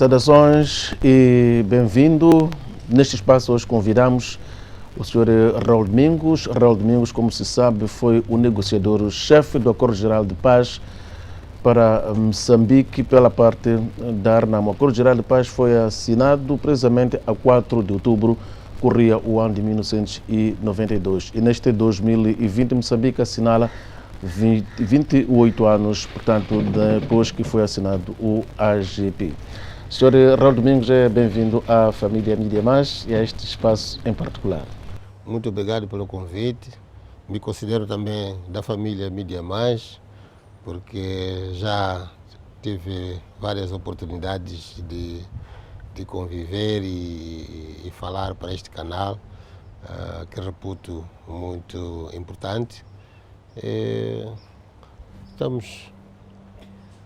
Saudações e bem-vindo. Neste espaço hoje convidamos o Sr. Raul Domingos. Raul Domingos, como se sabe, foi o negociador-chefe do Acordo Geral de Paz para Moçambique pela parte da Arnam. O Acordo Geral de Paz foi assinado precisamente a 4 de outubro, corria o ano de 1992. E neste 2020, Moçambique assinala 28 anos, portanto, depois que foi assinado o AGP. Sr. Raul Domingos, é bem-vindo à família Mídia Mais e a este espaço em particular. Muito obrigado pelo convite. Me considero também da família Mídia Mais, porque já tive várias oportunidades de conviver e falar para este canal, que reputo muito importante. Estamos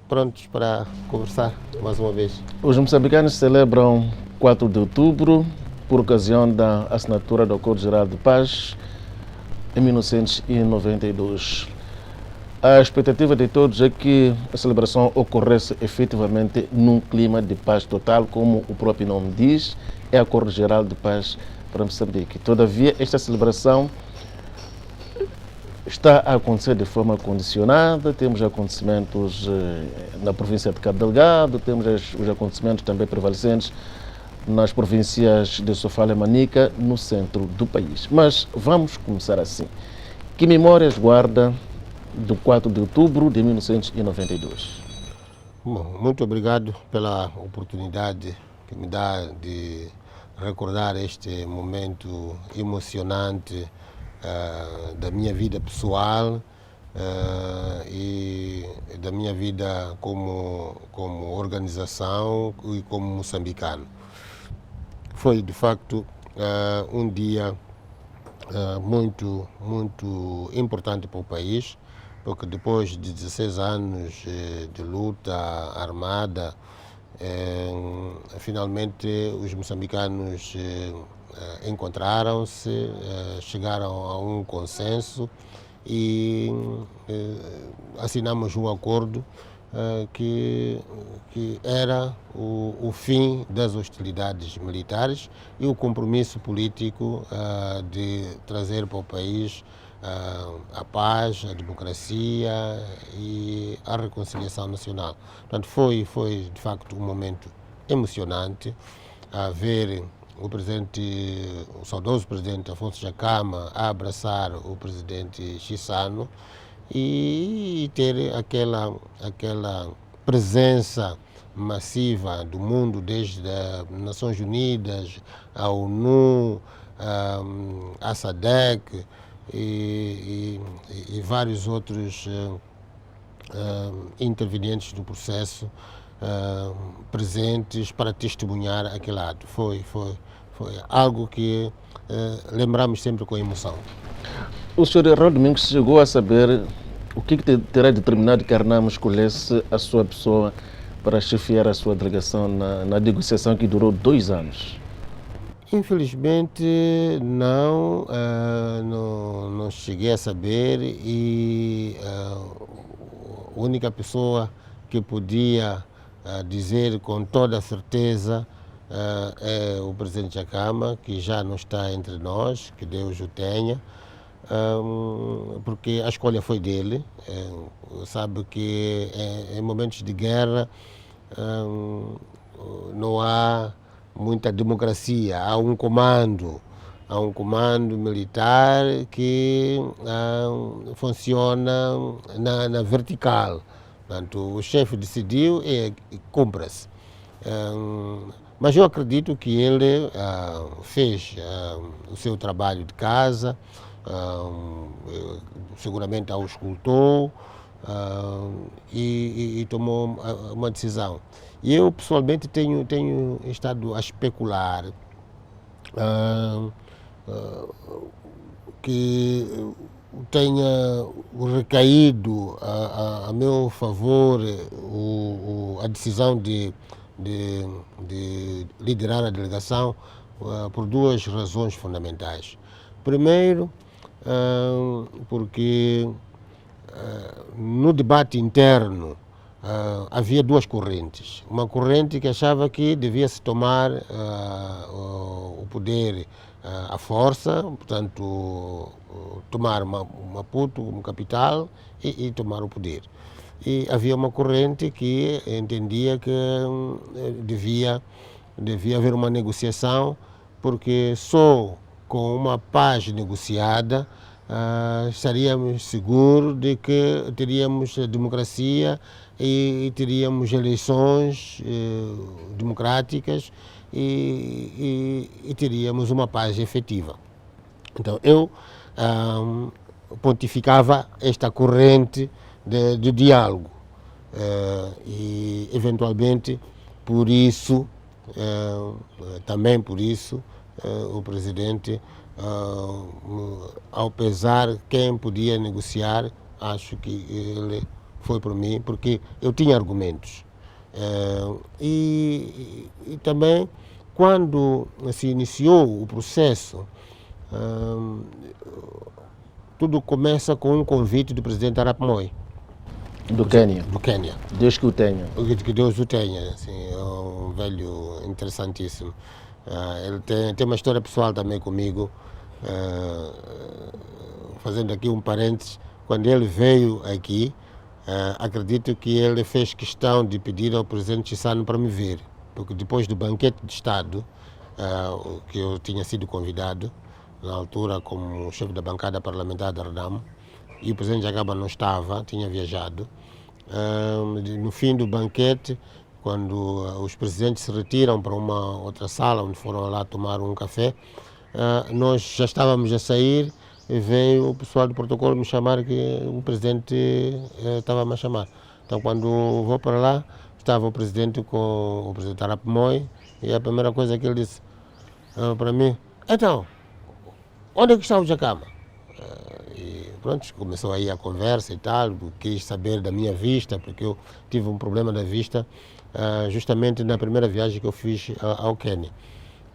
prontos para conversar mais uma vez. Os moçambicanos celebram 4 de outubro por ocasião da assinatura do Acordo Geral de Paz em 1992. A expectativa de todos é que a celebração ocorresse efetivamente num clima de paz total, como o próprio nome diz, é Acordo Geral de Paz para Moçambique. Todavia, esta celebração está a acontecer de forma condicionada. Temos acontecimentos na província de Cabo Delgado, temos os acontecimentos também prevalecentes nas províncias de Sofala e Manica, no centro do país. Mas vamos começar assim. Que memórias guarda do 4 de outubro de 1992? Bom, muito obrigado pela oportunidade que me dá de recordar este momento emocionante da minha vida pessoal e da minha vida como organização e como moçambicano. Foi, de facto, um dia muito importante para o país, porque depois de 16 anos de luta armada, finalmente os moçambicanos encontraram-se, chegaram a um consenso e assinamos um acordo que era o fim das hostilidades militares e o compromisso político de trazer para o país a paz, a democracia e a reconciliação nacional. Portanto, foi de facto um momento emocionante a ver o saudoso presidente Afonso Dhlakama a abraçar o presidente Chissano e ter aquela presença massiva do mundo, desde as Nações Unidas, a ONU, a SADC e vários outros intervenientes do processo presentes para testemunhar aquele ato. Foi algo que lembramos sempre com emoção. O Sr. Raul Domingos chegou a saber o que terá determinado que a Arnam escolhesse a sua pessoa para chefiar a sua delegação na negociação que durou 2 anos? Infelizmente não cheguei a saber e a única pessoa que podia dizer com toda a certeza é o presidente Dhlakama, que já não está entre nós, que Deus o tenha, porque a escolha foi dele. Sabe que em momentos de guerra não há muita democracia, há um comando militar que funciona na vertical. Portanto, o chefe decidiu e cumpra-se. Mas eu acredito que ele fez o seu trabalho de casa, seguramente auscultou e tomou uma decisão. E eu, pessoalmente, tenho estado a especular que tenha recaído a meu favor a decisão de liderar a delegação por 2 razões fundamentais. Primeiro, porque no debate interno havia duas correntes. Uma corrente que achava que devia-se tomar o poder à força, portanto, tomar Maputo como capital e tomar o poder. E havia uma corrente que entendia que devia haver uma negociação, porque só com uma paz negociada estaríamos seguros de que teríamos democracia e teríamos eleições democráticas e teríamos uma paz efetiva. Então eu pontificava esta corrente de diálogo e eventualmente por isso, também por isso, o presidente, ao pesar quem podia negociar, acho que ele foi por mim, porque eu tinha argumentos. E também, quando se iniciou o processo, tudo começa com um convite do presidente Arap Moi. Do Quênia. Do Quênia. Deus que o tenha. Que Deus o tenha. Assim, é um velho interessantíssimo. Ele tem uma história pessoal também comigo. Fazendo aqui um parênteses, quando ele veio aqui, acredito que ele fez questão de pedir ao presidente Chissano para me ver, porque depois do banquete de Estado, que eu tinha sido convidado, na altura como chefe da bancada parlamentar da Renamo, e o presidente Jagaba não estava, tinha viajado. No fim do banquete, quando os presidentes se retiram para uma outra sala, onde foram lá tomar um café, nós já estávamos a sair e veio o pessoal do protocolo me chamar que o presidente estava a me chamar. Então, quando vou para lá, estava o presidente com o presidente Arap Moi, e a primeira coisa que ele disse para mim: então, onde é que está o Jacama? E pronto, começou aí a conversa e tal, quis saber da minha vista, porque eu tive um problema da vista justamente na primeira viagem que eu fiz ao Quênia.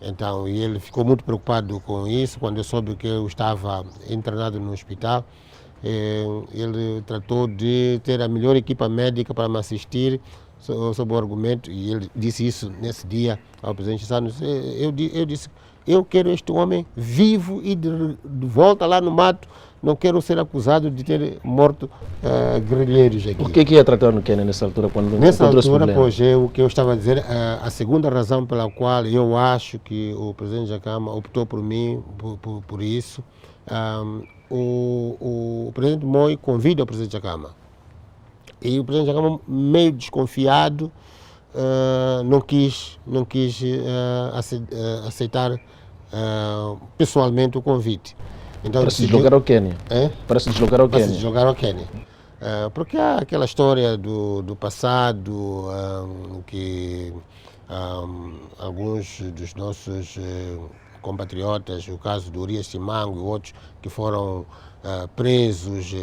Então, e ele ficou muito preocupado com isso. Quando eu soube que eu estava internado no hospital, ele tratou de ter a melhor equipa médica para me assistir, sob o argumento, e ele disse isso nesse dia ao presidente Santos. Eu disse: eu quero este homem vivo e de volta lá no mato, não quero ser acusado de ter morto guerrilheiros aqui. O que ia tratar no Quênia nessa altura? Nessa altura, pois, é o que eu estava a dizer, a segunda razão pela qual eu acho que o presidente Jacama optou por mim, por isso, o presidente Moi convida o presidente Jacama. E o presidente Jacama, meio desconfiado, não quis aceitar pessoalmente o convite. Então, para se deslocar ao Quênia. Para se deslocar ao Quênia. Para se deslocar ao Quênia. Porque há aquela história do passado que alguns dos nossos compatriotas, o caso do Urias Simango e outros que foram presos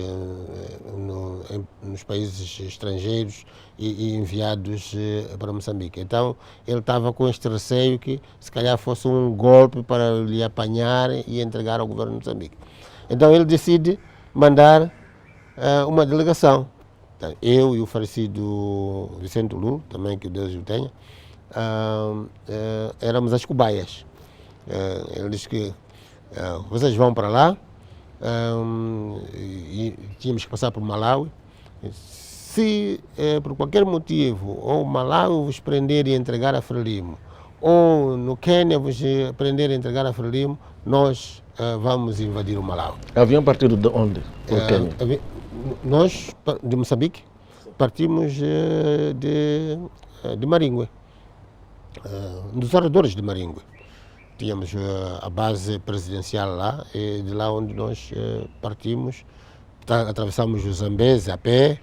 nos países estrangeiros e enviados para Moçambique. Então ele estava com este receio que se calhar fosse um golpe para lhe apanhar e entregar ao governo de Moçambique. Então ele decide mandar uma delegação. Então, eu e o falecido Vicente Lu, também que Deus o tenha, éramos as cobaias. Ele disse que vocês vão para lá, e tínhamos que passar por Malawi. Se por qualquer motivo ou Malawi vos prender e entregar a Frelimo, ou no Quênia vos prender e entregar a Frelimo, nós vamos invadir o Malawi. Haviam partido de onde? Nós, de Moçambique, partimos de Maringue, dos arredores de Maringue. Tínhamos a base presidencial lá, e de lá onde nós partimos, atravessamos o Zambeze a pé,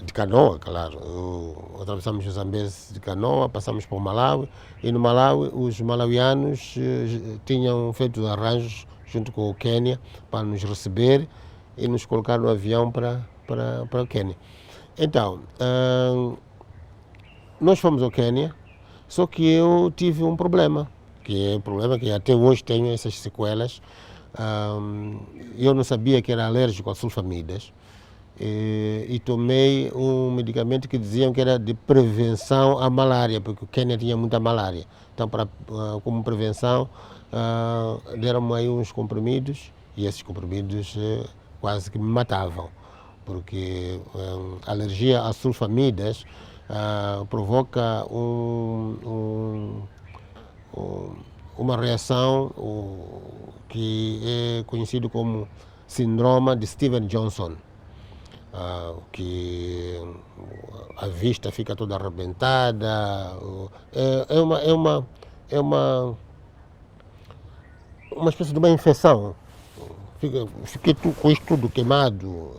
de canoa, claro. Atravessamos o Zambeze de canoa, passamos para o Malawi, e no Malawi os malauianos tinham feito arranjos junto com o Quênia para nos receber e nos colocar no avião para o Quênia. Então, nós fomos ao Quênia, só que eu tive um problema, que é um problema que até hoje tenho essas sequelas. Eu não sabia que era alérgico a sulfamidas, e tomei um medicamento que diziam que era de prevenção à malária, porque o Quênia tinha muita malária. Então, como prevenção, deram-me aí uns comprimidos, e esses comprimidos quase que me matavam, porque a alergia a sulfamidas provoca uma reação que é conhecido como síndrome de Stevens-Johnson, que a vista fica toda arrebentada. É uma espécie de uma infecção. Fiquei com isto tudo queimado,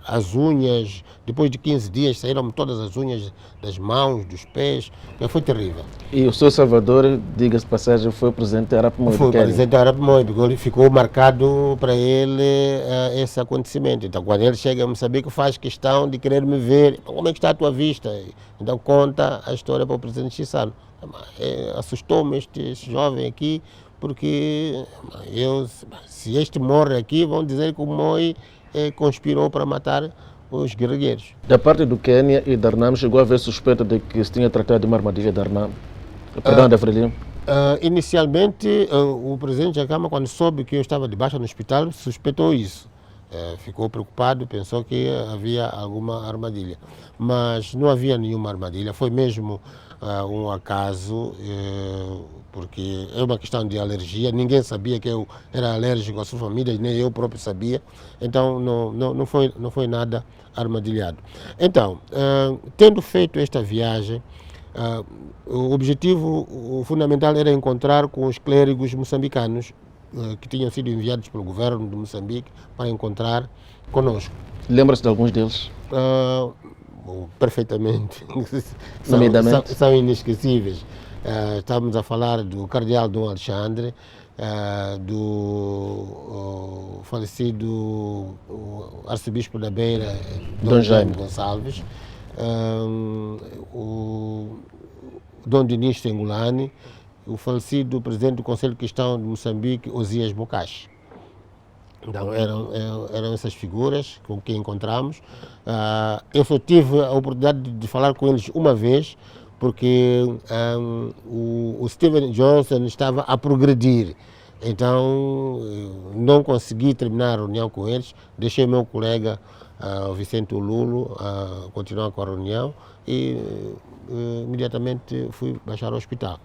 as unhas, depois de 15 dias saíram todas as unhas das mãos, dos pés, foi terrível. E o seu Salvador, diga-se de passagem, foi o presidente Arap Moi. Foi o presidente Arap Moi, porque ficou marcado para ele esse acontecimento. Então, quando ele chega a Moçambique, faz questão de querer me ver, como é que está a tua vista? Então, conta a história para o presidente Chissano. Assustou-me este jovem aqui, porque se este morre aqui, vão dizer que o Moi conspirou para matar os guerrilheiros. Da parte do Quênia e da Arnam, chegou a haver suspeita de que se tinha tratado de uma armadilha da Arnam? Perdão, da Frelimo? Inicialmente, o presidente Jacama, quando soube que eu estava de baixa no hospital, suspeitou isso. Ficou preocupado, pensou que havia alguma armadilha. Mas não havia nenhuma armadilha, foi mesmo um acaso, porque é uma questão de alergia. Ninguém sabia que eu era alérgico às sulfamidas, nem eu próprio sabia. Então não foi nada armadilhado. Então, tendo feito esta viagem, o objetivo fundamental era encontrar com os clérigos moçambicanos que tinham sido enviados pelo governo de Moçambique para encontrar conosco. Lembra-se de alguns deles? Perfeitamente. São inesquecíveis. Estávamos a falar do cardeal Dom Alexandre, do falecido arcebispo da Beira, Dom Jaime Gonçalves, o Dom Dinis Sengulani, o falecido presidente do Conselho Cristão de Moçambique, Osias Bocache. Então, eram essas figuras com quem encontramos. Eu só tive a oportunidade de falar com eles uma vez, porque o Steven Johnson estava a progredir. Então, não consegui terminar a reunião com eles, deixei meu colega, o Vicente Ululo, continuar com a reunião e imediatamente fui baixar ao hospital.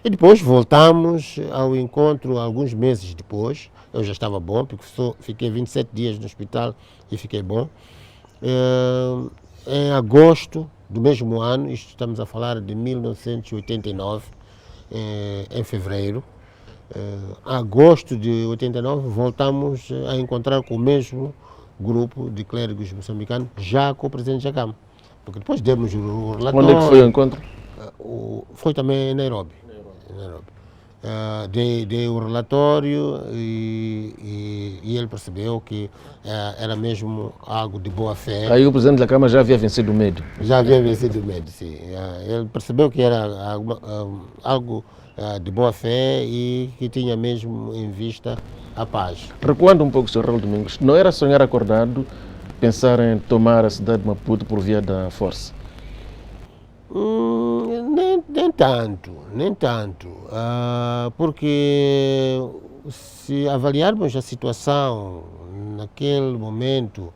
E depois voltamos ao encontro alguns meses depois. Eu já estava bom, porque fiquei 27 dias no hospital e fiquei bom. Em agosto do mesmo ano, isto estamos a falar de 1989, em fevereiro, agosto de 89, voltamos a encontrar com o mesmo grupo de clérigos moçambicanos, já com o presidente Jacama. Porque depois demos o relatório. Onde é que foi o encontro? Foi também em Nairobi. Dei o relatório e ele percebeu que era mesmo algo de boa fé. Aí o presidente da Câmara já havia vencido o medo? Já havia vencido o medo, sim. Ele percebeu que era algo de boa fé e que tinha mesmo em vista a paz. Recuando um pouco, Sr. Raul Domingos, não era sonhar acordado pensar em tomar a cidade de Maputo por via da força? Nem tanto, porque se avaliarmos a situação naquele momento,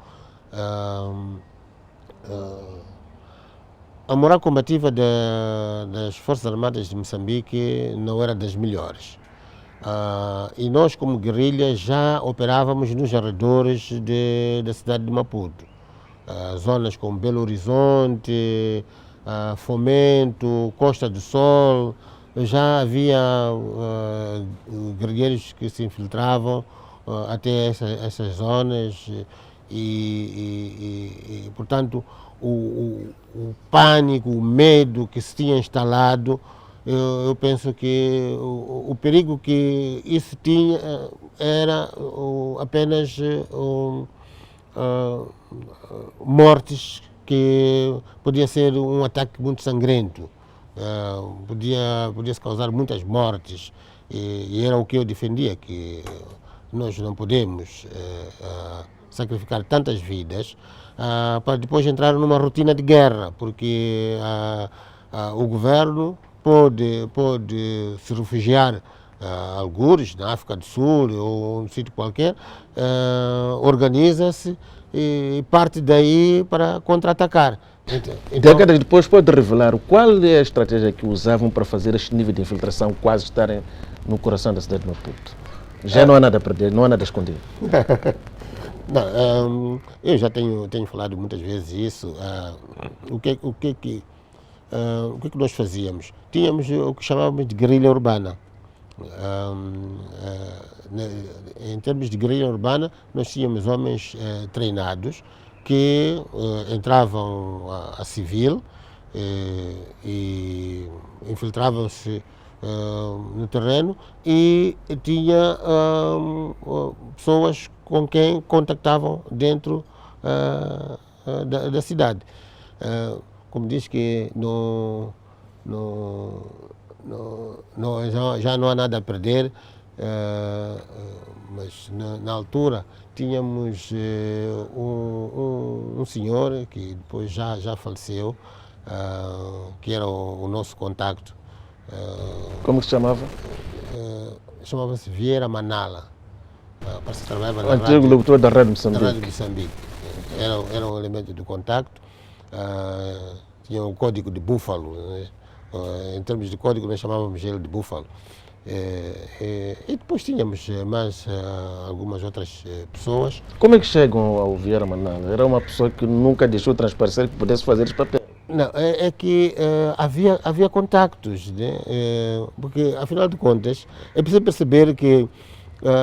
a moral combativa das Forças Armadas de Moçambique não era das melhores. E nós, como guerrilha, já operávamos nos arredores da cidade de Maputo. Zonas como Belo Horizonte, Fomento, Costa do Sol, já havia guerrilheiros que se infiltravam até essas zonas e portanto, o pânico, o medo que se tinha instalado, eu penso que o perigo que isso tinha era apenas mortes, que podia ser um ataque muito sangrento, podia-se causar muitas mortes, e era o que eu defendia, que nós não podemos sacrificar tantas vidas para depois entrar numa rotina de guerra, porque o governo pode se refugiar algures na África do Sul ou um sítio qualquer, organiza-se e parte daí para contra-atacar. Então, Décadas depois pode revelar qual é a estratégia que usavam para fazer este nível de infiltração quase estarem no coração da cidade de Maputo. Já não há nada a perder, não há nada a esconder. Não, eu já tenho falado muitas vezes isso. O que nós fazíamos? Tínhamos o que chamávamos de guerrilha urbana. Em termos de guerrilha urbana, nós tínhamos homens treinados que entravam a civil e infiltravam-se no terreno e tinha pessoas com quem contactavam dentro da cidade. Como diz que já não há nada a perder, mas na altura tínhamos um senhor que depois já faleceu, que era o nosso contacto. Como se chamava? Chamava-se Vieira Manala. Parece que trabalhava O antigo locutor da Rádio na Rádio Moçambique. Moçambique. Era um elemento de contacto. Tinha um código de búfalo, né? Em termos de código nós chamávamos ele de búfalo. E depois tínhamos mais algumas outras pessoas. Como é que chegam ao Vieira Manala? Era uma pessoa que nunca deixou transparecer que pudesse fazer esse papel. Não, é que havia contactos, né? Porque afinal de contas é preciso perceber que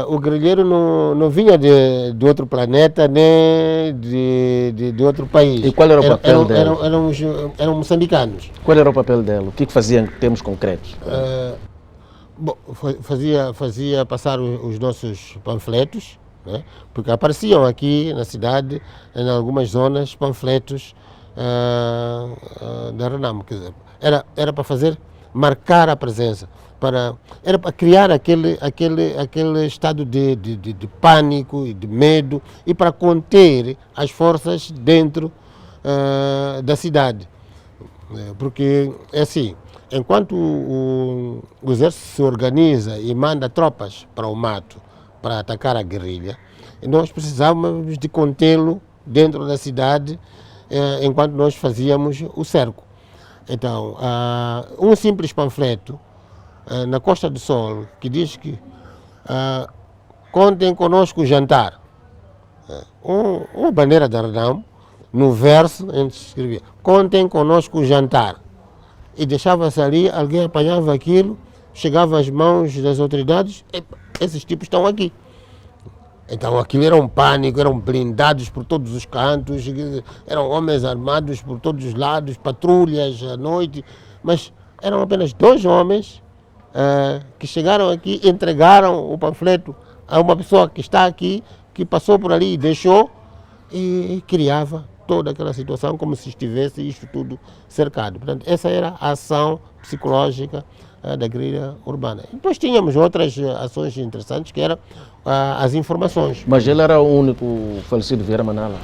o guerrilheiro não vinha de outro planeta nem de outro país. E qual era o papel dele? Eram moçambicanos. Qual era o papel dela? O que faziam em termos concretos? Bom, fazia passar os nossos panfletos, né? Porque apareciam aqui na cidade, em algumas zonas, panfletos da Renamo. Quer dizer, era para marcar a presença, era para criar aquele estado de pânico e de medo e para conter as forças dentro da cidade. Porque é assim, enquanto o exército se organiza e manda tropas para o mato para atacar a guerrilha, nós precisávamos de contê-lo dentro da cidade enquanto nós fazíamos o cerco. Então, um simples panfleto na Costa do Sol que diz que contem conosco o jantar. Uma bandeira da Renamo, no verso, a gente escrevia contem conosco o jantar. E deixava-se ali, alguém apanhava aquilo, chegava às mãos das autoridades, esses tipos estão aqui. Então aquilo era um pânico, eram blindados por todos os cantos, eram homens armados por todos os lados, patrulhas à noite, mas eram apenas 2 homens que chegaram aqui, entregaram o panfleto a uma pessoa que está aqui, que passou por ali e deixou, e criava toda aquela situação como se estivesse isto tudo cercado. Portanto, essa era a ação psicológica da guerrilha urbana. E depois tínhamos outras ações interessantes, que eram as informações. Mas ele era o único falecido Vieira Manala?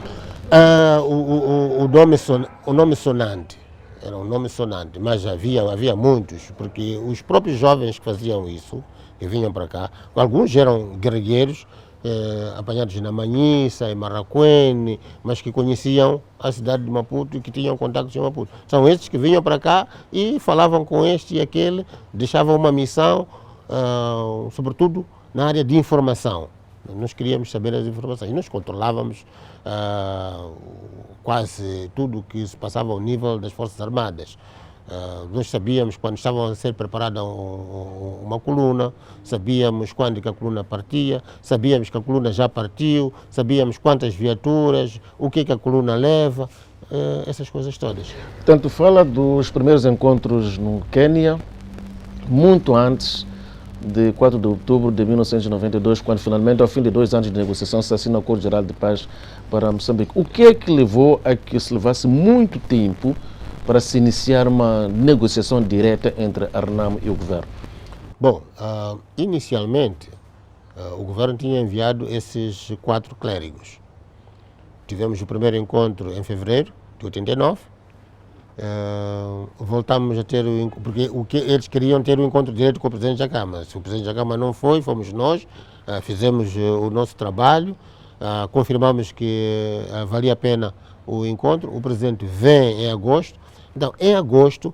O nome sonante, era um nome sonante, mas havia muitos, porque os próprios jovens que faziam isso, que vinham para cá, alguns eram guerrilheiros, apanhados na Manhissa, em Marraquene, mas que conheciam a cidade de Maputo e que tinham contatos em Maputo. São esses que vinham para cá e falavam com este e aquele, deixavam uma missão, sobretudo na área de informação. Nós queríamos saber as informações e nós controlávamos quase tudo o que se passava ao nível das Forças Armadas. Nós sabíamos quando estavam a ser preparada uma coluna, sabíamos quando que a coluna partia, sabíamos que a coluna já partiu, sabíamos quantas viaturas, o que a coluna leva, essas coisas todas. Portanto, fala dos primeiros encontros no Quênia, muito antes de 4 de outubro de 1992, quando finalmente, ao fim de 2 anos de negociação, se assina o Acordo Geral de Paz para Moçambique. O que é que levou a que se levasse muito tempo para se iniciar uma negociação direta entre a Renamo e o governo? Bom, inicialmente o governo tinha enviado esses 4 clérigos. tivemos o primeiro encontro em fevereiro de 89. Voltamos a ter porque o que eles queriam ter um encontro direto com o Presidente da Câmara. Se o Presidente da Câmara não foi, fomos nós, fizemos o nosso trabalho, confirmamos que valia a pena o encontro. O Presidente vem em agosto. Então, em agosto,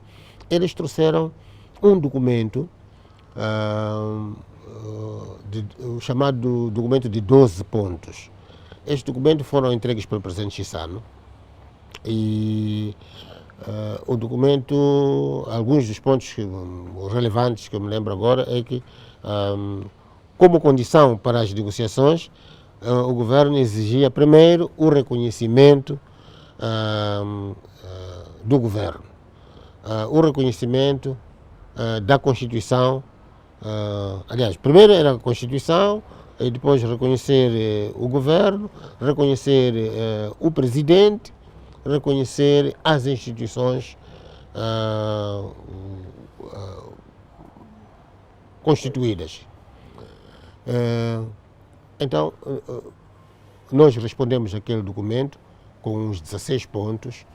eles trouxeram um documento, o chamado documento de 12 pontos. Estes documentos foram entregues pelo Presidente Chissano e o documento, alguns dos pontos relevantes que eu me lembro agora é que, como condição para as negociações, o governo exigia primeiro o reconhecimento do governo, o reconhecimento da Constituição. Aliás, primeiro era a Constituição, e depois reconhecer o governo, reconhecer o presidente, reconhecer as instituições constituídas. Então, nós respondemos aquele documento com uns 16 pontos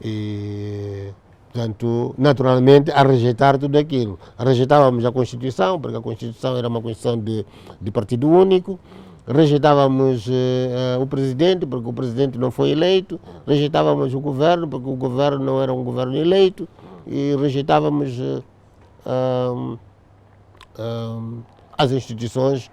e, portanto, naturalmente, a rejeitar tudo aquilo. Rejeitávamos a Constituição, porque a Constituição era uma Constituição de partido único. Rejeitávamos o presidente, porque o presidente não foi eleito. Rejeitávamos o governo, porque o governo não era um governo eleito. E rejeitávamos as instituições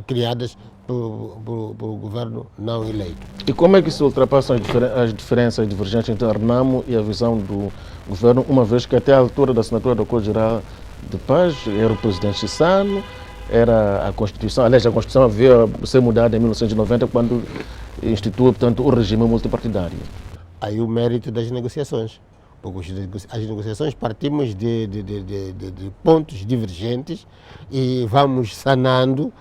criadas pelo governo não eleito. E como é que se ultrapassam as diferenças, as divergências entre a RENAMO e a visão do governo, uma vez que até a altura da assinatura do Acordo Geral de Paz era o presidente Chissano, era a Constituição, aliás, a Constituição veio a ser mudada em 1990, quando instituiu, portanto, o regime multipartidário. Aí o mérito das negociações. Porque as negociações partimos de pontos divergentes e vamos sanando,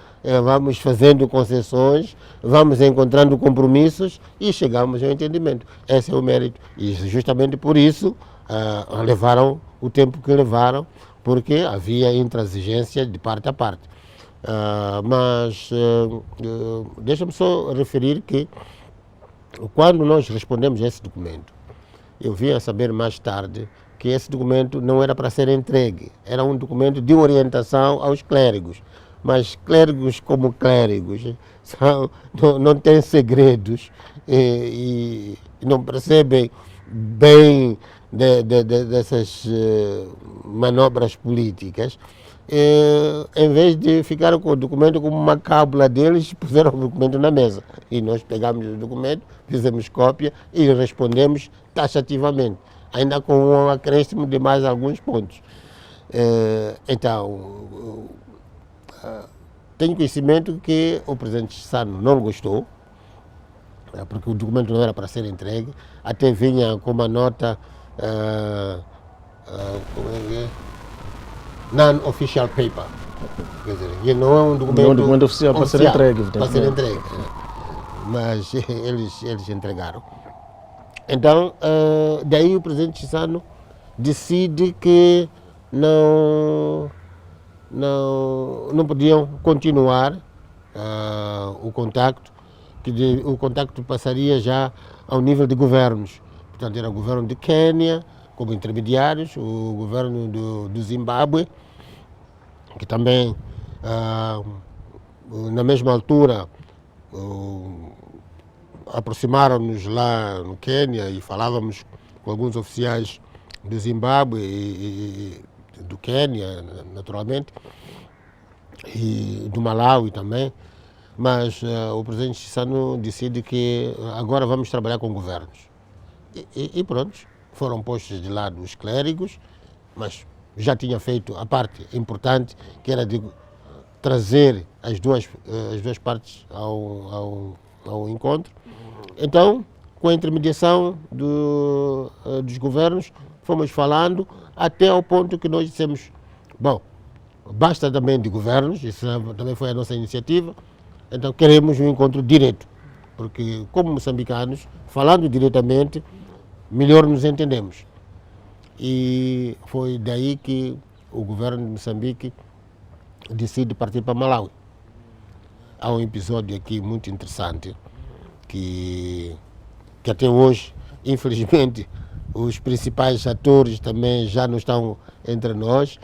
vamos fazendo concessões, vamos encontrando compromissos e chegamos ao entendimento. Esse é o mérito. E justamente por isso levaram o tempo que levaram, porque havia intransigência de parte a parte. Mas deixa-me só referir que quando nós respondemos a esse documento, eu vim a saber mais tarde que esse documento não era para ser entregue, era um documento de orientação aos clérigos. Mas clérigos como clérigos não têm segredos e não percebem bem dessas manobras políticas. Em vez de ficar com o documento como uma cábula deles, puseram o documento na mesa. E nós pegamos o documento, fizemos cópia e respondemos taxativamente, ainda com um acréscimo de mais alguns pontos. Então, tenho conhecimento que o presidente Chissano não gostou, porque o documento não era para ser entregue, até vinha com uma nota non-official paper. Quer dizer, não é um documento oficial para ser entregue. Mas eles entregaram. Então, daí o presidente Chissano decide que não podiam continuar o contacto, que o contacto passaria já ao nível de governos. Portanto, era o governo de Quênia, como intermediários, o governo do Zimbábue, que também, na mesma altura, aproximaram-nos lá no Quênia e falávamos com alguns oficiais do Zimbábue e do Quênia, naturalmente, e do Malawi também. Mas o presidente Chissano decide que agora vamos trabalhar com governos. E pronto. Foram postos de lado os clérigos, mas já tinha feito a parte importante, que era de trazer as duas partes ao encontro. Então, com a intermediação dos governos, fomos falando até ao ponto que nós dissemos, bom, basta também de governos, isso também foi a nossa iniciativa, então queremos um encontro direto, porque como moçambicanos, falando diretamente, melhor nos entendemos. E foi daí que o governo de Moçambique decide partir para Malawi. Há um episódio aqui muito interessante, que até hoje, infelizmente, os principais atores também já não estão entre nós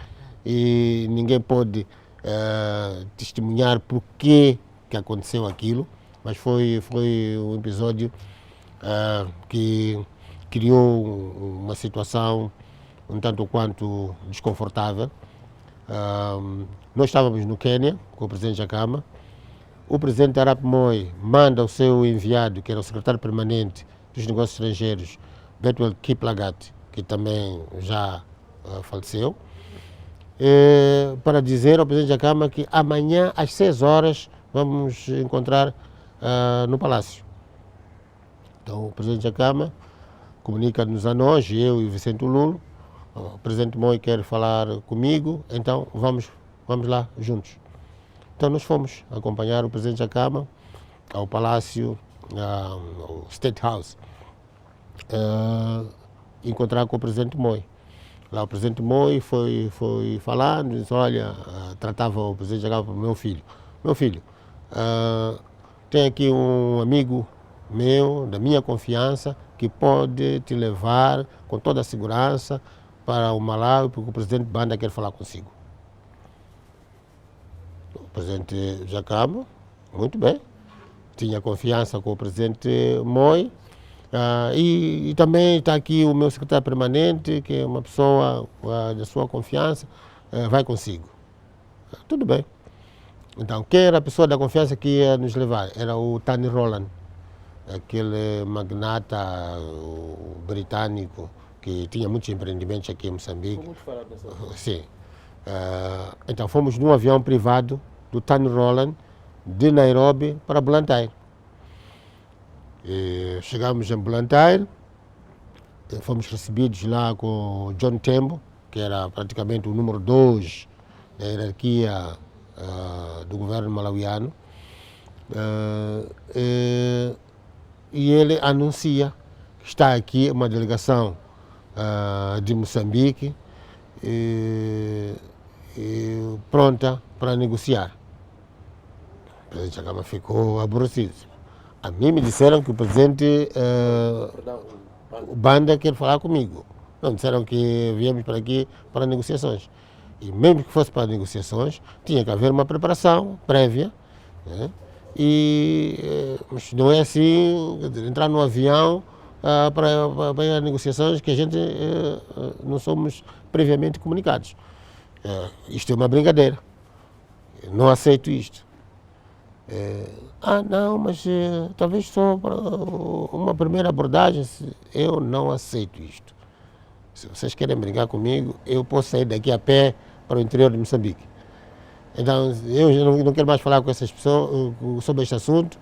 e ninguém pode testemunhar por que aconteceu aquilo, mas foi um episódio que criou uma situação um tanto quanto desconfortável. Nós estávamos no Quênia com o presidente Jakama. O presidente Arap Moi manda o seu enviado, que era o secretário permanente dos negócios estrangeiros, Bethuel Kiplagat, que também já faleceu, para dizer ao presidente Jakama que amanhã às 6 horas vamos encontrar no Palácio. Então o presidente Jakama comunica-nos a nós, eu e o Vicente Lulo, o presidente Moi quer falar comigo, então vamos lá juntos. Então nós fomos acompanhar o presidente Jakama ao Palácio, ao State House, encontrar com o presidente Moi. Lá o presidente Moi foi falando, disse, olha, tratava o presidente Jakama para meu filho. Meu filho, tem aqui um amigo meu, da minha confiança, que pode te levar com toda a segurança para o Malawi, porque o presidente Banda quer falar consigo. O presidente Jakama, muito bem, tinha confiança com o presidente Moi, e também está aqui o meu secretário permanente, que é uma pessoa da sua confiança, vai consigo. Tudo bem. Então, quem era a pessoa da confiança que ia nos levar? Era o Tani Roland, aquele magnata britânico que tinha muitos empreendimentos aqui em Moçambique. Sim. Então fomos num avião privado do Tani Roland de Nairobi para Blantyre. Chegamos em Blantyre, fomos recebidos lá com o John Tembo, que era praticamente o número 2 da hierarquia do governo malauiano. E ele anuncia que está aqui uma delegação de Moçambique pronta para negociar. O presidente Jakama ficou aborrecido. A mim me disseram que o presidente Banda quer falar comigo. Não, disseram que viemos para aqui para negociações. E mesmo que fosse para negociações, tinha que haver uma preparação prévia, né? Mas não é assim, entrar no avião para ir a negociações que a gente não somos previamente comunicados. Isto é uma brincadeira. Não aceito isto. Não, mas talvez só para uma primeira abordagem. Eu não aceito isto. Se vocês querem brincar comigo, eu posso sair daqui a pé para o interior de Moçambique. Então, eu não quero mais falar com essas pessoas sobre este assunto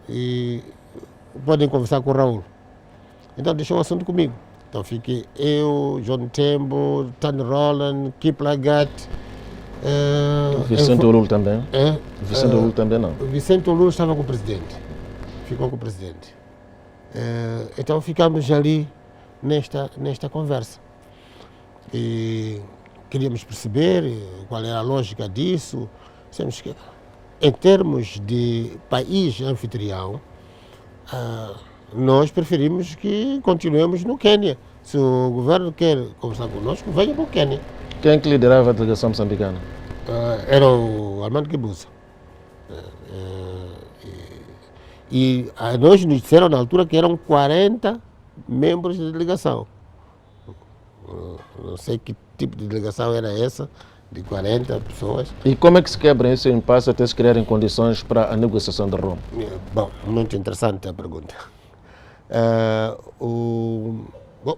e podem conversar com o Raul. Então, deixou o assunto comigo. Então, fiquei eu, John Tembo, Tani Roland, Kiplagat. Vicente Lulo também? Vicente Lulo também não? Vicente Lulo estava com o presidente. Ficou com o presidente. Então, ficamos ali nesta conversa. E queríamos perceber qual era a lógica disso. Dissemos que, em termos de país anfitrião, nós preferimos que continuemos no Quênia. Se o governo quer conversar conosco, venha para o Quênia. Quem é que liderava a delegação moçambicana? Era o Armando Guebuza. E nós nos disseram na altura que eram 40 membros da delegação. Não sei que tipo de delegação era essa, de 40 pessoas. E como é que se quebra esse impasse até se criarem condições para a negociação de Roma? Bom, muito interessante a pergunta.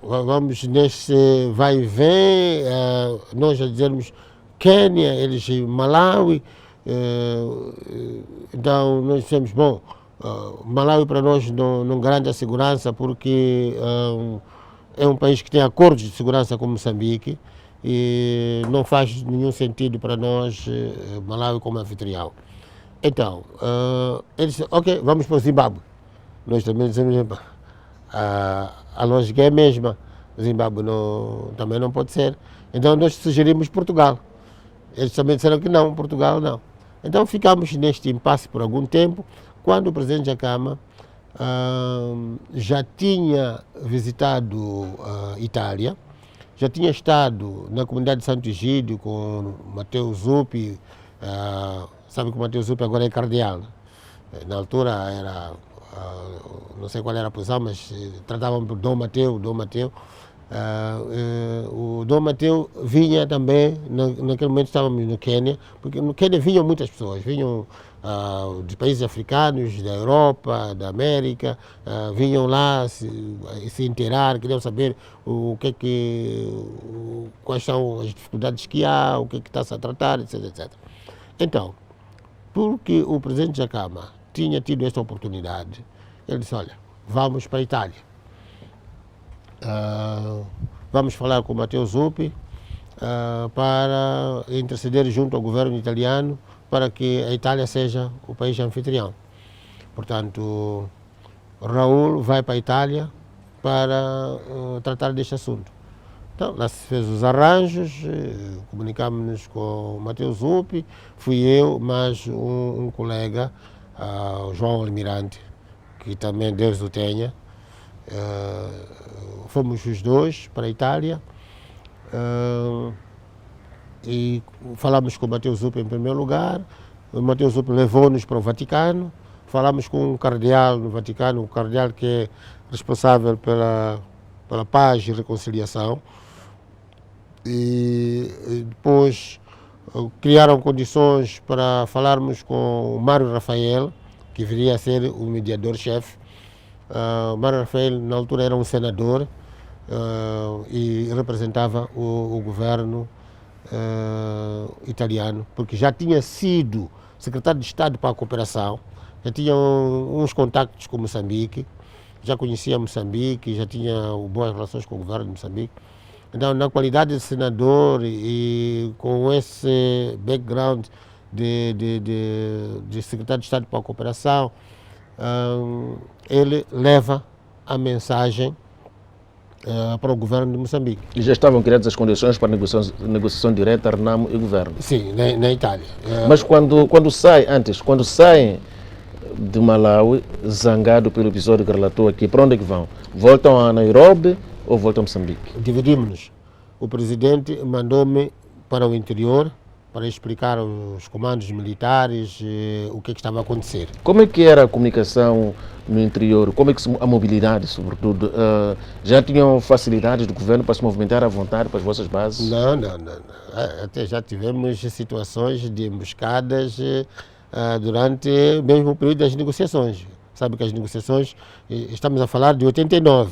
Vamos nesse vai e vem, nós já dizemos Quênia, eles Malawi, então nós dissemos, bom, Malawi para nós não garante a segurança porque é um país que tem acordos de segurança com Moçambique e não faz nenhum sentido para nós Malawi como anfitrião. Então, eles disseram, ok, vamos para o Zimbábue. Nós também dizemos, a lógica é a mesma, o Zimbábue também não pode ser. Então nós sugerimos Portugal. Eles também disseram que não, Portugal não. Então ficamos neste impasse por algum tempo. quando o presidente Jacama já tinha visitado a Itália, já tinha estado na comunidade de Santo Egídio com Matteo Zuppi, sabe que o Matteo Zuppi agora é cardeal. Na altura era, não sei qual era a posição, mas tratavam por Dom Matteo, Dom Matteo. O Dom Matteo vinha também, naquele momento estávamos no Quênia, porque no Quênia vinham muitas pessoas, vinham de países africanos, da Europa, da América, vinham lá se inteirar, queriam saber quais são as dificuldades que há, o que está-se a tratar, etc, etc. Então, porque o presidente Jacama tinha tido esta oportunidade, ele disse, olha, vamos para a Itália. Vamos falar com o Matteo Zuppi para interceder junto ao governo italiano para que a Itália seja o país anfitrião. Portanto, Raul vai para a Itália para tratar deste assunto. Então, lá se fez os arranjos, comunicámos-nos com o Matteo Zuppi, fui eu, mais um colega, o João Almirante, que também Deus o tenha. Fomos os dois para a Itália e falamos com o Matteo Zuppi em primeiro lugar. O Matteo Zuppi levou-nos para o Vaticano, falamos com um cardeal no Vaticano, o cardeal que é responsável pela paz e reconciliação, e depois criaram condições para falarmos com o Mário Rafael, que viria a ser o mediador-chefe. Mário Rafael, na altura, era um senador e representava o governo italiano, porque já tinha sido secretário de Estado para a Cooperação, já tinha uns contactos com Moçambique, já conhecia Moçambique, já tinha boas relações com o governo de Moçambique. Então, na qualidade de senador e com esse background de secretário de Estado para a Cooperação, ele leva a mensagem para o governo de Moçambique. E já estavam criadas as condições para a negociação direta Renamo e governo? Sim, na Itália. Mas quando saem de Malawi, zangado pelo episódio que relatou aqui, para onde é que vão? Voltam a Nairobi ou voltam a Moçambique? Dividimos-nos. O presidente mandou-me para o interior para explicar aos comandos militares o que estava a acontecer. Como é que era a comunicação no interior? Como é que a mobilidade, sobretudo? Já tinham facilidades do governo para se movimentar à vontade para as vossas bases? Não. Até já tivemos situações de emboscadas durante mesmo o período das negociações. Sabe que as negociações, estamos a falar de 89,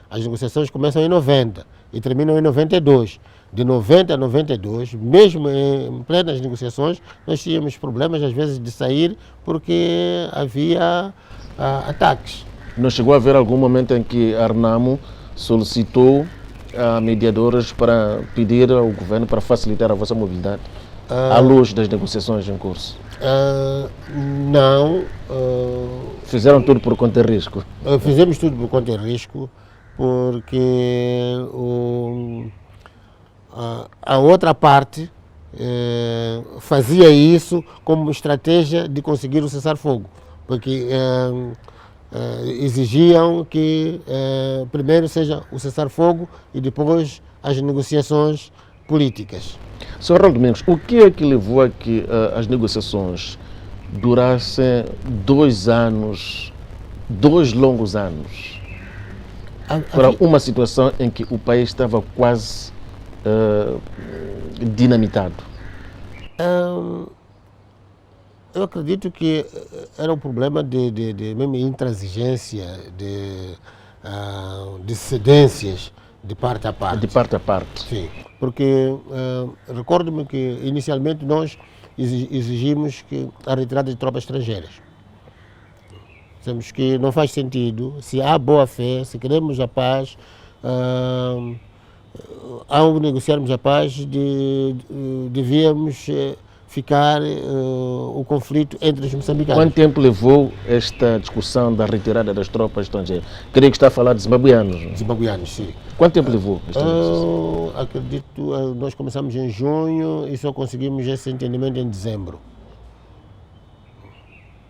as negociações começam em 90 e terminam em 92. De 90 a 92, mesmo em plenas negociações, nós tínhamos problemas às vezes de sair porque havia ataques. Não chegou a haver algum momento em que a Renamo solicitou a mediadores para pedir ao governo para facilitar a vossa mobilidade à luz das negociações em curso? Não. Fizeram tudo por conta de risco? Fizemos tudo por conta de risco, porque a outra parte fazia isso como estratégia de conseguir o cessar-fogo, porque exigiam que primeiro seja o cessar-fogo e depois as negociações políticas. Sr. Raul Domingos, o que é que levou a que as negociações durassem 2 anos, 2 longos anos, para uma situação em que o país estava quase dinamitado? Eu acredito que era um problema de mesmo intransigência, de cedências de parte a parte. De parte a parte. Sim, porque recordo-me que inicialmente nós exigimos a retirada de tropas estrangeiras. Dizemos que não faz sentido, se há boa fé, se queremos a paz, ao negociarmos a paz, devíamos ficar o conflito entre os moçambicanos. Quanto tempo levou esta discussão da retirada das tropas estrangeiras? Creio que está a falar de zimbabuianos. Zimbabuianos, sim. Quanto tempo levou esta negociação? Acredito, nós começamos em junho e só conseguimos esse entendimento em dezembro.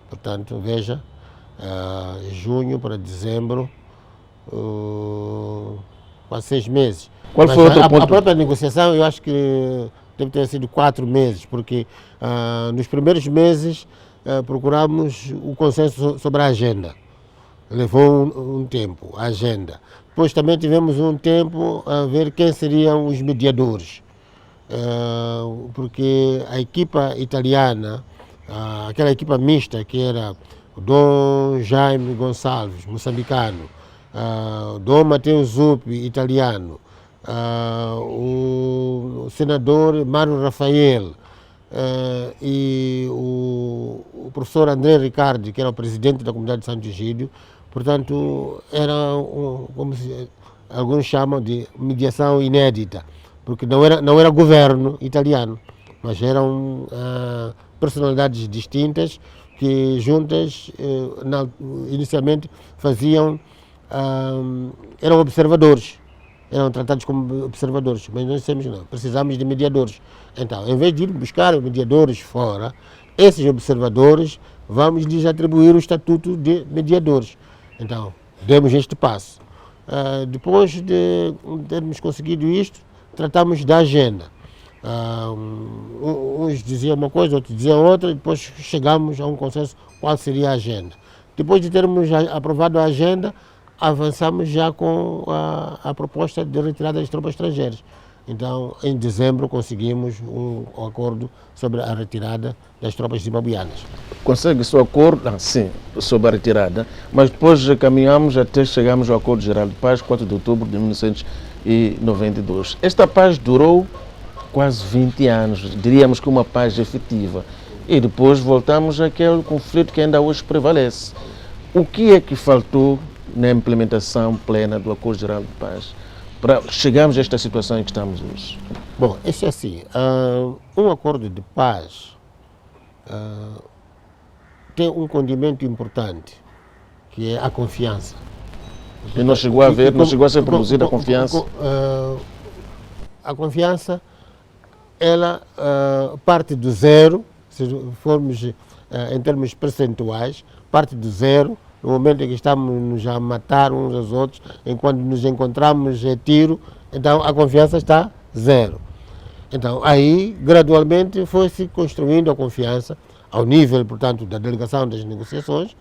Portanto, veja, junho para dezembro, quase 6 meses. Qual Mas foi o outro a ponto? própria negociação eu acho que deve ter sido 4 meses, porque nos primeiros meses procuramos o consenso sobre a agenda. Levou um tempo, a agenda. Depois também tivemos um tempo a ver quem seriam os mediadores. Porque a equipa italiana, aquela equipa mista que era o Dom Jaime Gonçalves, moçambicano, Dom Matteo Zuppi, italiano, o senador Mário Rafael e o professor André Riccardi, que era o presidente da comunidade de Santo Egídio. Portanto, era como alguns chamam de mediação inédita, porque não era governo italiano, mas eram personalidades distintas que juntas inicialmente faziam, eram observadores, eram tratados como observadores, mas nós dissemos não, precisamos de mediadores. Então, em vez de ir buscar mediadores fora, esses observadores vamos lhes atribuir o estatuto de mediadores. Então, demos este passo. Depois de termos conseguido isto, tratamos da agenda. Uns diziam uma coisa, outros diziam outra, e depois chegamos a um consenso qual seria a agenda. Depois de termos aprovado a agenda, avançamos já com a proposta de retirada das tropas estrangeiras. Então, em dezembro, conseguimos um acordo sobre a retirada das tropas zimbabuianas. Consegue-se o acordo, sim, sobre a retirada, mas depois caminhamos até chegamos ao Acordo Geral de Paz, 4 de outubro de 1992. Esta paz durou quase 20 anos, diríamos que uma paz efetiva. E depois voltamos àquele conflito que ainda hoje prevalece. O que é que faltou na implementação plena do Acordo Geral de Paz para chegarmos a esta situação em que estamos hoje? Bom, isso é assim, um acordo de paz tem um condimento importante, que é a confiança. E não chegou a haver, não chegou a ser produzida a confiança? A confiança, ela parte do zero, se formos em termos percentuais, parte do zero. No momento em que estamos a matar uns aos outros, enquanto nos encontramos a tiro, então a confiança está zero. Então aí, gradualmente, foi-se construindo a confiança ao nível, portanto, da delegação das negociações.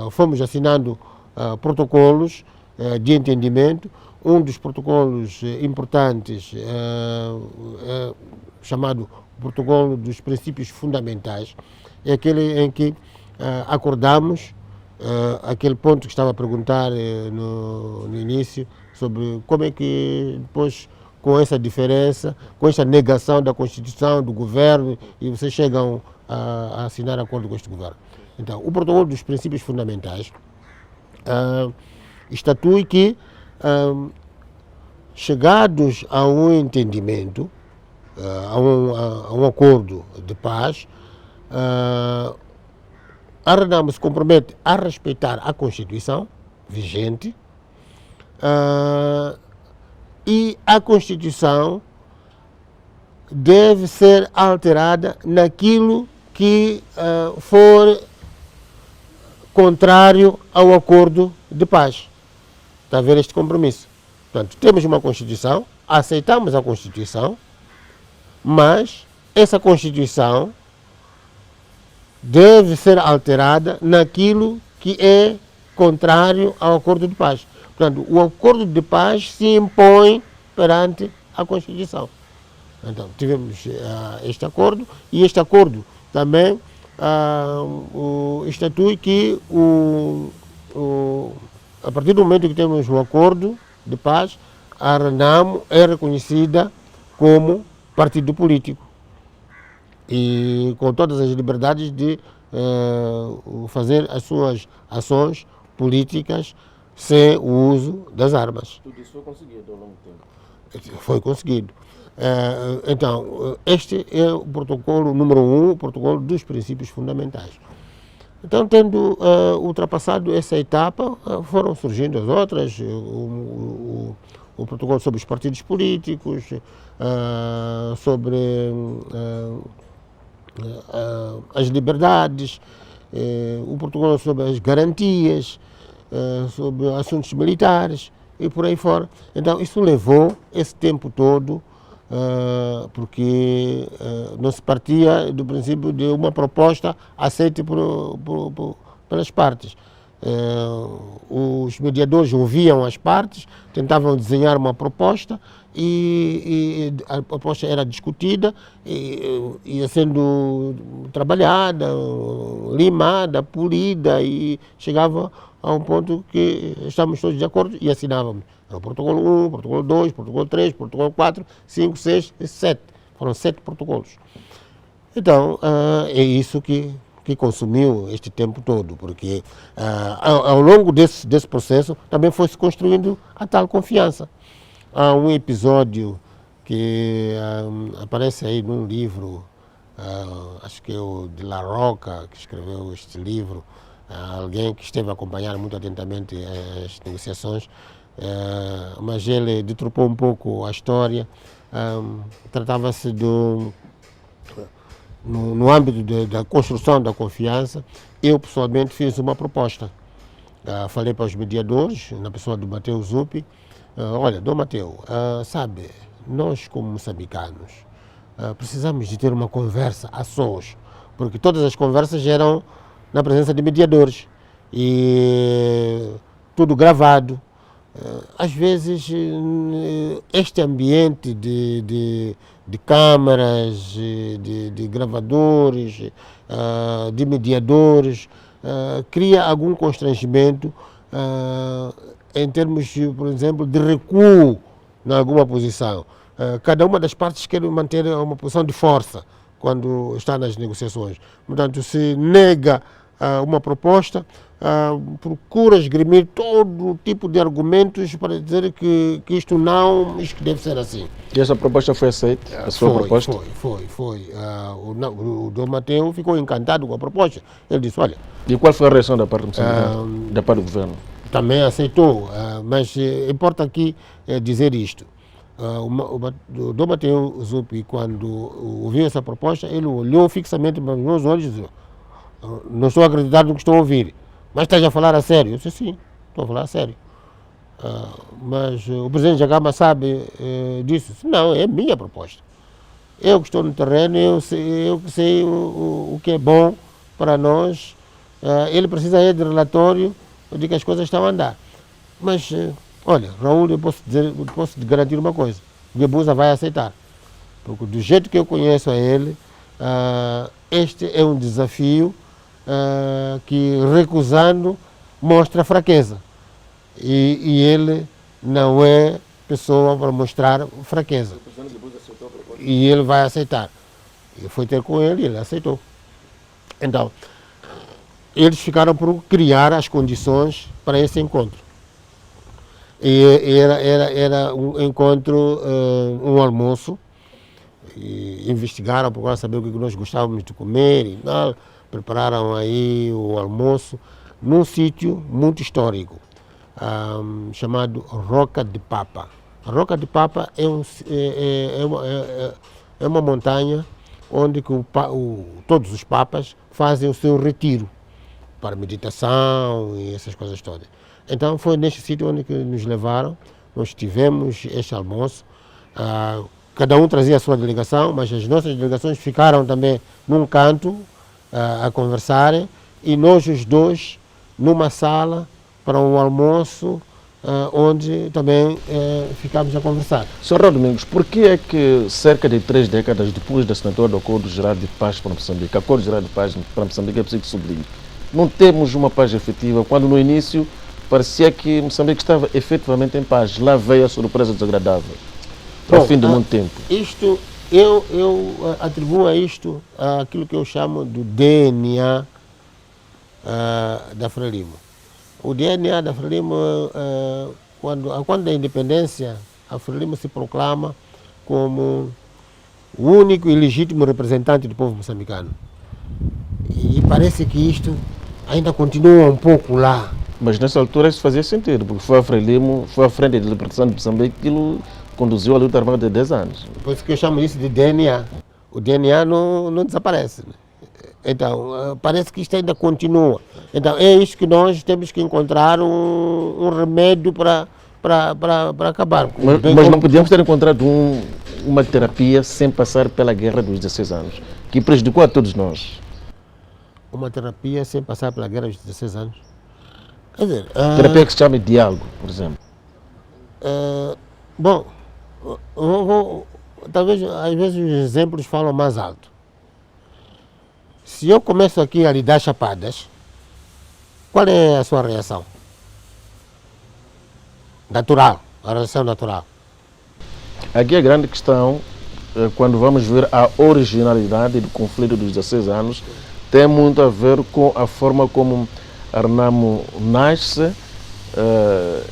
Fomos assinando protocolos de entendimento. Um dos protocolos importantes, chamado Protocolo dos Princípios Fundamentais, é aquele em que acordamos aquele ponto que estava a perguntar no início, sobre como é que depois, com essa diferença, com essa negação da Constituição, do governo, e vocês chegam a assinar acordo com este governo. Então, o Protocolo dos Princípios Fundamentais estatui que, chegados a um entendimento, a um acordo de paz, a RENAMO se compromete a respeitar a Constituição vigente e a Constituição deve ser alterada naquilo que for contrário ao acordo de paz. Está a ver este compromisso? Portanto, temos uma Constituição, aceitamos a Constituição, mas essa Constituição deve ser alterada naquilo que é contrário ao acordo de paz. Portanto, o acordo de paz se impõe perante a Constituição. Então, tivemos este acordo, e este acordo também estatui que a partir do momento que temos um acordo de paz, a RENAMO é reconhecida como partido político e com todas as liberdades de fazer as suas ações políticas sem o uso das armas. Tudo isso foi conseguido ao longo do tempo? Foi conseguido. Então, este é o protocolo número 1, o protocolo dos princípios fundamentais. Então, tendo ultrapassado essa etapa, foram surgindo as outras, o protocolo sobre os partidos políticos, sobre as liberdades, o protocolo sobre as garantias, sobre assuntos militares e por aí fora. Então isso levou esse tempo todo, porque não se partia do princípio de uma proposta aceita pelas partes. Os mediadores ouviam as partes, tentavam desenhar uma proposta e a proposta era discutida, ia sendo trabalhada, limada, polida e chegava a um ponto que estávamos todos de acordo e assinávamos. Era o protocolo 1, protocolo 2, protocolo 3, protocolo 4, 5, 6 e 7. Foram 7 protocolos. Então, é isso que consumiu este tempo todo, porque ao longo desse processo também foi se construindo a tal confiança. Há um episódio que aparece aí num livro, acho que é o de La Roca, que escreveu este livro, alguém que esteve a acompanhar muito atentamente as negociações, mas ele deturpou um pouco a história. Tratava-se no âmbito da construção da confiança. Eu pessoalmente fiz uma proposta. Falei para os mediadores, na pessoa do Mateu Zuppi, olha, Dom Mateu, sabe, nós como moçambicanos precisamos de ter uma conversa a sós, porque todas as conversas eram na presença de mediadores e tudo gravado. Às vezes este ambiente de câmaras, de gravadores, de mediadores, cria algum constrangimento em termos, por exemplo, de recuo em alguma posição. Cada uma das partes quer manter uma posição de força quando está nas negociações. Portanto, se nega uma proposta, procura esgrimir todo tipo de argumentos para dizer que isto deve ser assim. E essa proposta foi aceita? A sua proposta? Foi. O Dom Mateu ficou encantado com a proposta. Ele disse, olha... E qual foi a reação da parte do da parte do governo? Também aceitou, mas importa aqui dizer isto. O Dom Mateu Zuppi, quando ouviu essa proposta, ele olhou fixamente para os meus olhos e disse, não estou a acreditar no que estou a ouvir. Mas estás a falar a sério? Eu disse, sim, estou a falar a sério. Mas o presidente Jagama sabe disso? Não, é minha proposta. Eu que estou no terreno, eu que sei o que é bom para nós. Ele precisa de relatório de que as coisas estão a andar. Mas, olha, Raul, eu posso te garantir uma coisa. O Guebuza vai aceitar. Porque do jeito que eu conheço a ele, este é um desafio que, recusando, mostra fraqueza. E ele não é pessoa para mostrar fraqueza. E ele vai aceitar. Eu fui ter com ele e ele aceitou. Então, eles ficaram por criar as condições para esse encontro. E era um encontro, um almoço. E investigaram, procuraram saber o que nós gostávamos de comer e tal. Prepararam aí o almoço num sítio muito histórico, chamado Roca de Papa. A Roca de Papa é uma montanha onde todos os papas fazem o seu retiro para meditação e essas coisas todas. Então foi neste sítio onde nos levaram, nós tivemos este almoço. Cada um trazia a sua delegação, mas as nossas delegações ficaram também num canto a conversarem e nós os dois numa sala para um almoço onde também ficámos a conversar. Sr. Raul Domingos, por que é que cerca de 3 décadas depois da assinatura do Acordo Geral de Paz para Moçambique, Acordo Geral de Paz para Moçambique é preciso sublinhar, não temos uma paz efetiva, quando no início parecia que Moçambique estava efetivamente em paz? Lá veio a surpresa desagradável. Ao fim de muito tempo. Isto, eu atribuo a isto aquilo que eu chamo do DNA da Frelimo. O DNA da Frelimo, quando da independência, a Frelimo se proclama como o único e legítimo representante do povo moçambicano. E parece que isto ainda continua um pouco lá. Mas nessa altura isso fazia sentido, porque foi a Frelimo, foi a Frente de Libertação de Moçambique, aquilo conduziu a luta armada de 10 anos. Por isso que eu chamo isso de DNA. O DNA não desaparece. Né? Então, parece que isto ainda continua. Então, é isso que nós temos que encontrar um remédio para acabar. Mas não podíamos ter encontrado uma terapia sem passar pela guerra dos 16 anos, que prejudicou a todos nós. Uma terapia sem passar pela guerra dos 16 anos? Quer dizer... Terapia que se chama diálogo, por exemplo. Bom, talvez às vezes os exemplos falam mais alto. Se eu começo aqui a lhe dar chapadas, qual é a sua reação? Natural, a reação natural. Aqui a grande questão, quando vamos ver a originalidade do conflito dos 16 anos, tem muito a ver com a forma como a Renamo nasce.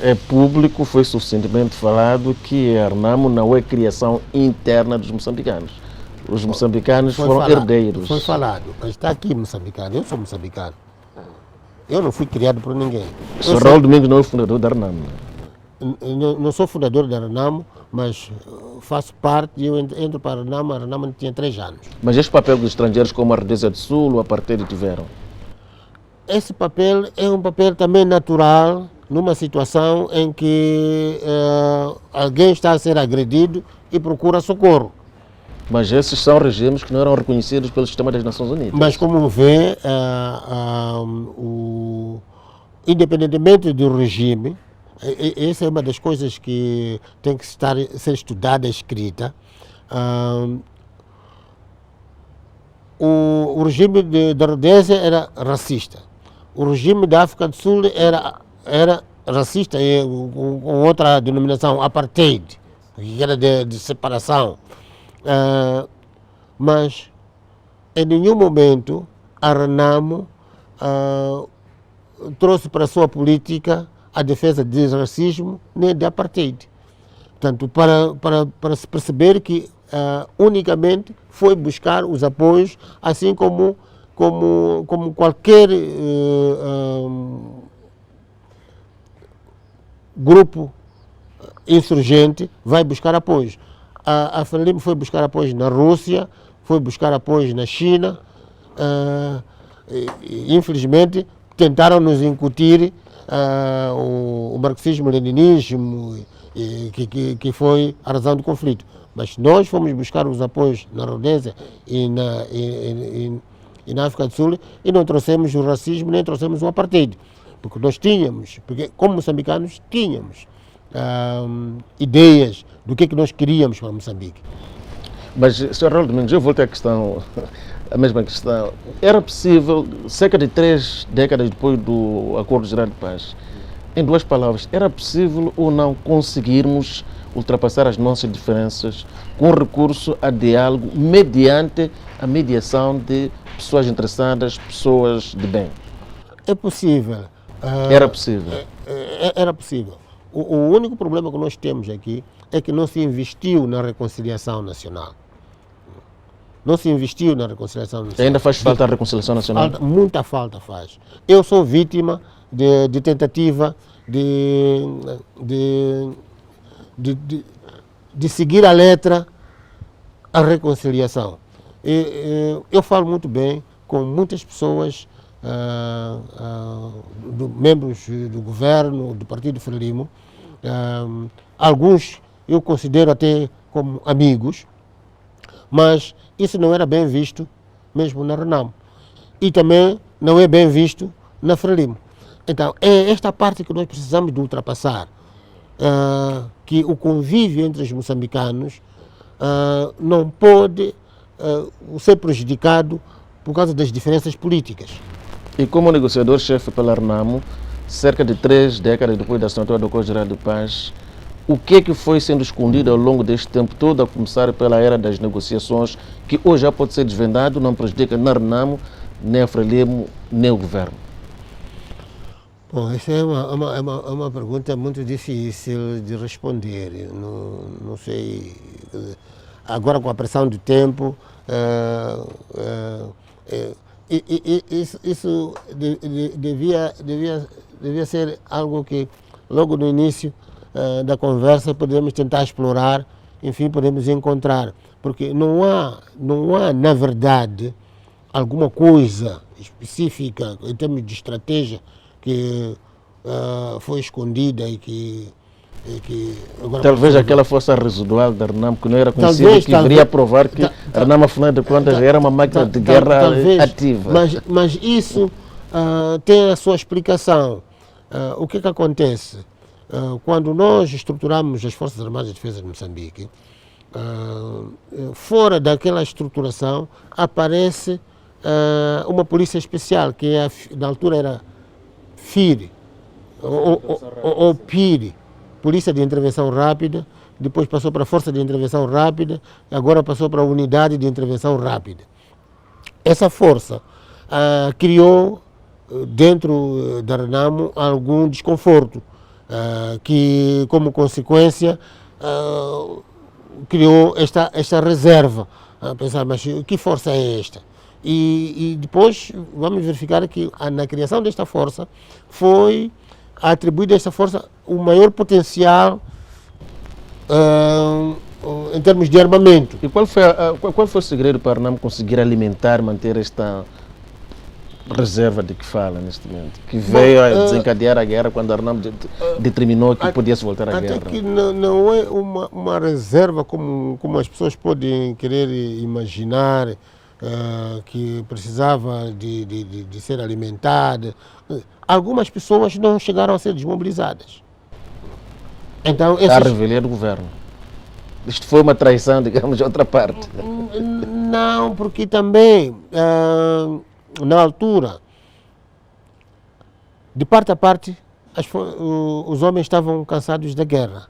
É público, foi suficientemente falado que a Renamo não é criação interna dos moçambicanos. Os moçambicanos foram herdeiros. Foi falado, mas está aqui moçambicano, eu sou moçambicano. Eu não fui criado por ninguém. O Sr. Raul Domingos não é o fundador da Renamo. Não sou fundador da Renamo, mas faço parte e eu entro para a Renamo tinha 3 anos. Mas este papel dos estrangeiros como a Rhodesia do Sul ou a Apartheid tiveram? Esse papel é um papel também natural numa situação em que alguém está a ser agredido e procura socorro. Mas esses são regimes que não eram reconhecidos pelo sistema das Nações Unidas. Mas como vê, independentemente do regime, essa é uma das coisas que tem que ser estudada, escrita. O regime da Rodésia era racista. O regime da África do Sul era racista, com outra denominação, apartheid, que era de separação. Mas em nenhum momento a Renamo trouxe para a sua política a defesa de racismo nem de apartheid. Portanto, para se perceber que unicamente foi buscar os apoios, assim como qualquer grupo insurgente vai buscar apoios. A Frelimo foi buscar apoio na Rússia, foi buscar apoio na China. Infelizmente, tentaram nos incutir o marxismo-leninismo, que foi a razão do conflito. Mas nós fomos buscar os apoios na Rodésia e na África do Sul e não trouxemos o racismo, nem trouxemos o apartheid. Porque nós tínhamos, como moçambicanos, tínhamos ideias do que nós queríamos para Moçambique. Mas, Sr. Raul Domingos, eu volto à questão, a mesma questão. Era possível, cerca de 3 décadas depois do Acordo Geral de Paz, em 2 palavras, era possível ou não conseguirmos ultrapassar as nossas diferenças com recurso a diálogo mediante a mediação de pessoas interessadas, pessoas de bem? É possível. Era possível? Era possível. O único problema que nós temos aqui é que não se investiu na reconciliação nacional. Não se investiu na reconciliação nacional. Ainda faz falta a reconciliação nacional? Muita falta faz. Eu sou vítima de tentativa de seguir a letra a reconciliação. Eu falo muito bem com muitas pessoas, membros do governo, do Partido Frelimo. Alguns eu considero até como amigos, mas isso não era bem visto mesmo na Renamo. E também não é bem visto na Frelimo. Então, é esta parte que nós precisamos de ultrapassar, que o convívio entre os moçambicanos não pode ser prejudicado por causa das diferenças políticas. E como negociador-chefe pela Renamo, cerca de 3 décadas depois da assinatura do Acordo Geral de Paz, o que é que foi sendo escondido ao longo deste tempo todo, a começar pela era das negociações, que hoje já pode ser desvendado, não prejudica nem a Renamo, nem a Frelimo, nem o governo? Bom, essa é uma pergunta muito difícil de responder. Não sei. Agora, com a pressão do tempo, isso devia ser algo que, logo no início da conversa, podemos tentar explorar, enfim, podemos encontrar. Porque não há na verdade, alguma coisa específica em termos de estratégia que foi escondida e que agora Talvez aquela força residual da RENAM, que não era conhecida, Talvez, que viria a provar que a RENAM, afinal de contas, era uma máquina de guerra talvez, ativa. mas isso tem a sua explicação. O que acontece? Quando nós estruturamos as Forças Armadas de Defesa de Moçambique, fora daquela estruturação aparece uma polícia especial, que na altura era FIR, ou PIR, Polícia de Intervenção Rápida, depois passou para a Força de Intervenção Rápida, agora passou para a Unidade de Intervenção Rápida. Essa força criou dentro da RENAMO algum desconforto, que como consequência criou esta reserva. Pensar, mas que força é esta? E depois vamos verificar que na criação desta força foi atribuído a esta força o maior potencial em termos de armamento. E qual foi o segredo para a RENAM conseguir alimentar, manter esta reserva de que fala neste momento? Que veio a desencadear a guerra quando a RENAM determinou que podia-se voltar à guerra. Até que não é uma reserva como as pessoas podem querer imaginar, que precisava de ser alimentada. Algumas pessoas não chegaram a ser desmobilizadas. Então, A revelia do governo. Isto foi uma traição, digamos, de outra parte. Não, porque também, na altura, de parte a parte, os homens estavam cansados da guerra.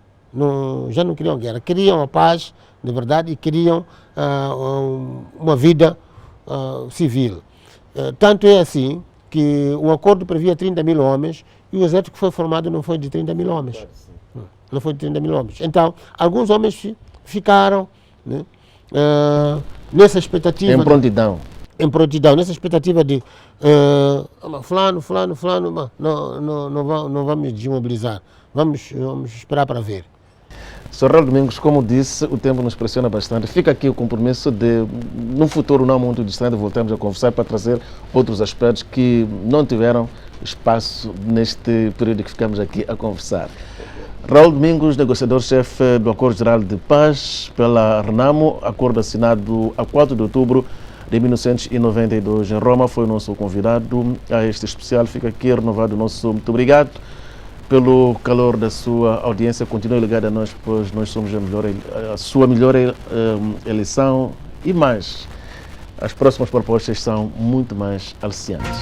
Já não queriam guerra, queriam a paz, de verdade, e queriam uma vida civil. Tanto é assim que o acordo previa 30 mil homens e o exército que foi formado não foi de 30 mil homens. Não foi de 30 mil homens. Então, alguns homens ficaram, né, nessa expectativa. Em prontidão. Em prontidão, nessa expectativa de fulano, não vamos desmobilizar, vamos esperar para ver. Sr. Raul Domingos, como disse, o tempo nos pressiona bastante. Fica aqui o compromisso de, num futuro não muito distante, voltarmos a conversar para trazer outros aspectos que não tiveram espaço neste período que ficamos aqui a conversar. Raul Domingos, negociador-chefe do Acordo Geral de Paz pela RENAMO, acordo assinado a 4 de outubro de 1992 em Roma, foi o nosso convidado a este especial. Fica aqui renovado o nosso muito obrigado pelo calor da sua audiência. Continue ligado a nós, pois nós somos a sua melhor eleição e mais. As próximas propostas são muito mais aliciantes.